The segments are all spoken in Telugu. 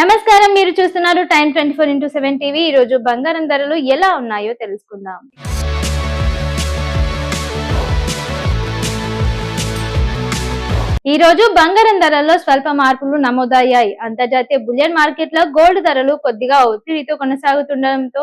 నమస్కారం, మీరు చూస్తున్నారు టైమ్ 24x7 టీవీ. ఈ రోజు బంగారం ధరలు ఎలా ఉన్నాయో తెలుసుకుందాం. ఈ రోజు బంగారం ధరల్లో స్వల్ప మార్పులు నమోదయ్యాయి. అంతర్జాతీయ బులియన్ మార్కెట్ లో గోల్డ్ ధరలు కొద్దిగా ఒత్తిడితో కొనసాగుతుండటంతో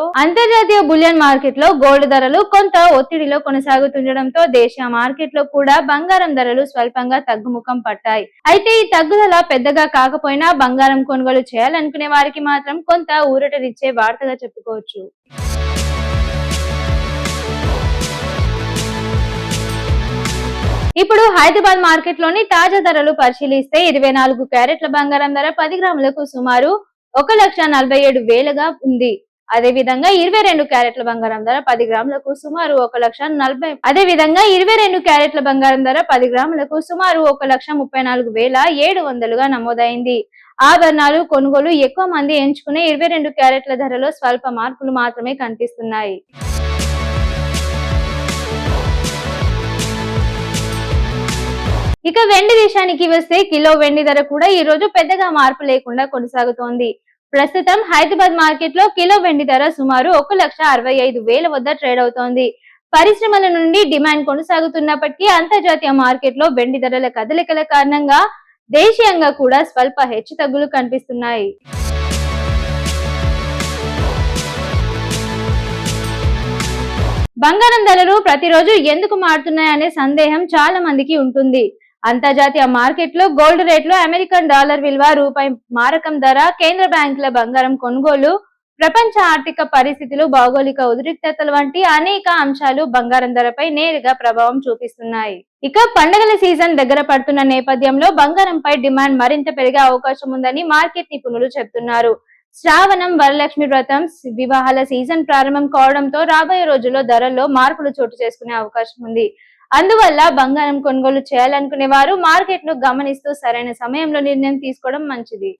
దేశీయ మార్కెట్ లో కూడా బంగారం ధరలు స్వల్పంగా తగ్గుముఖం పట్టాయి. అయితే ఈ తగ్గుదల పెద్దగా కాకపోయినా బంగారం కొనుగోలు చేయాలనుకునే వారికి మాత్రం కొంత ఊరటనిచ్చే వార్తగా చెప్పుకోవచ్చు. ఇప్పుడు హైదరాబాద్ మార్కెట్ లోని తాజా ధరలు పరిశీలిస్తే 24 క్యారెట్ల బంగారం ధర 10 గ్రాములకు సుమారు 1,47,000గా ఉంది. అదే విధంగా 22 క్యారెట్ల బంగారం ధర 10 గ్రాములకు సుమారు 1,34,700గా నమోదైంది. ఆభరణాలు కొనుగోలు ఎక్కువ మంది ఎంచుకునే 22 క్యారెట్ల ధరలో స్వల్ప మార్పులు మాత్రమే కనిపిస్తున్నాయి. ఇక వెండి విషయానికి వస్తే కిలో వెండి ధర కూడా ఈ రోజు పెద్దగా మార్పు లేకుండా కొనసాగుతోంది. ప్రస్తుతం హైదరాబాద్ మార్కెట్ లో కిలో వెండి ధర సుమారు 1,65,000 వద్ద ట్రేడ్ అవుతోంది. పరిశ్రమల నుండి డిమాండ్ కొనసాగుతున్నప్పటికీ అంతర్జాతీయ మార్కెట్ లో వెండి ధరల కదలికల కారణంగా దేశీయంగా కూడా స్వల్ప హెచ్చుతగ్గులు కనిపిస్తున్నాయి. బంగారం ధరలు ప్రతిరోజు ఎందుకు మారుతున్నాయనే సందేహం చాలా మందికి ఉంటుంది. అంతర్జాతీయ మార్కెట్ లో గోల్డ్ రేట్లు, అమెరికన్ డాలర్ విలువ, రూపాయి మారకం ధర, కేంద్ర బ్యాంకుల బంగారం కొనుగోలు, ప్రపంచ ఆర్థిక పరిస్థితులు, భౌగోళిక ఉద్రిక్తతలు వంటి అనేక అంశాలు బంగారం ధరపై నేరుగా ప్రభావం చూపిస్తున్నాయి. ఇక పండుగల సీజన్ దగ్గర పడుతున్న నేపథ్యంలో బంగారంపై డిమాండ్ మరింత పెరిగే అవకాశం ఉందని మార్కెట్ నిపుణులు చెబుతున్నారు. శ్రావణం, వరలక్ష్మి వ్రతం, వివాహాల సీజన్ ప్రారంభం కావడంతో రాబోయే రోజుల్లో ధరల్లో మార్పులు చోటు చేసుకునే అవకాశం ఉంది. అందువల్ల బంగారం కొనుగోలు చేయాలనుకునే వారు మార్కెట్ ను గమనిస్తూ సరైన సమయంలో నిర్ణయం తీసుకోవడం మంచిది.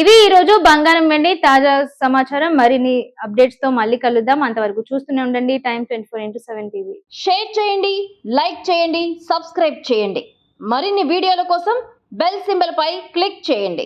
ఇవి ఈ రోజు బంగారం వెండి తాజా సమాచారం. మరిన్ని అప్డేట్స్ తో మళ్ళీ కలుద్దాం. అంతవరకు చూస్తూనే ఉండండి టైమ్ 24x7 టీవీ. షేర్ చేయండి, లైక్ చేయండి, సబ్స్క్రైబ్ చేయండి. మరిన్ని వీడియోల కోసం బెల్ సింబల్ పై క్లిక్ చేయండి.